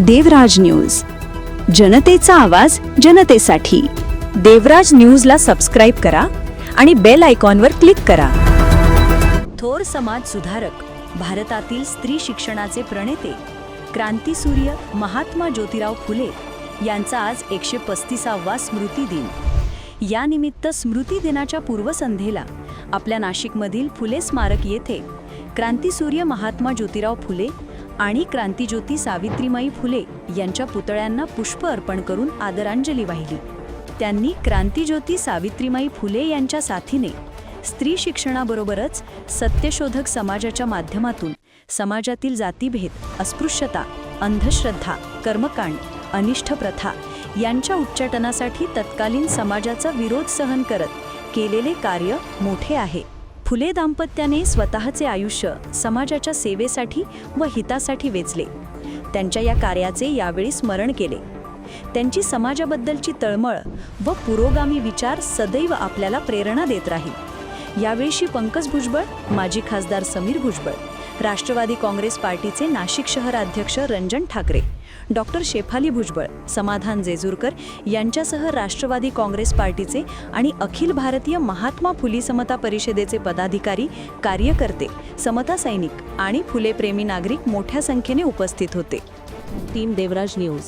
देवराज news, जनतेचा आवाज जनतेसाठी। देवराज न्यूजला सबस्क्राईब करा आणि बेल आयकॉनवर क्लिक करा। थोर समाज सुधारक, भारतातील स्त्री शिक्षणाचे प्रणेते, क्रांतीसूर्य महात्मा ज्योतिराव फुले यांचा आज 135वा स्मृती दिन। या निमित्त स्मृती दिनाच्या पूर्वसंध्येला आपल्या नाशिकमधील फुले स्मारक येथे क्रांतीसूर्य महात्मा ज्योतिराव फुले आणि क्रांतीज्योती सावित्रीमाई फुले यांच्या पुतळ्यांना पुष्प अर्पण करून आदरांजली वाहिली। त्यांनी क्रांतीज्योती सावित्रीमाई फुले यांच्या साथीने स्त्री शिक्षणाबरोबरच सत्यशोधक समाजाच्या माध्यमातून समाजातील जातीभेद, अस्पृश्यता, अंधश्रद्धा, कर्मकांड, अनिष्ठ प्रथा यांच्या उच्चाटनासाठी तत्कालीन समाजाचा विरोध सहन करत केलेले कार्य मोठे आहे। फुले दाम्पत्याने स्वतःचे आयुष्य समाजाच्या सेवेसाठी व हितासाठी वेचले। त्यांच्या या कार्याचे यावेळी स्मरण केले। त्यांची समाजाबद्दलची तळमळ व पुरोगामी विचार सदैव आपल्याला प्रेरणा देत राहील। यावेळी पंकज भुजबळ, माजी खासदार समीर भुजबळ, राष्ट्रवादी काँग्रेस पार्टीचे नाशिक शहर अध्यक्ष रंजन ठाकरे, डॉक्टर शेफाली भुजबळ, समाधान जेजुरकर यांच्यासह राष्ट्रवादी काँग्रेस पार्टीचे आणि अखिल भारतीय महात्मा फुले समता परिषदेचे पदाधिकारी, कार्यकर्ते, समता सैनिक आणि फुले प्रेमी नागरिक मोठ्या संख्येने उपस्थित होते। टीम देवराज न्यूज।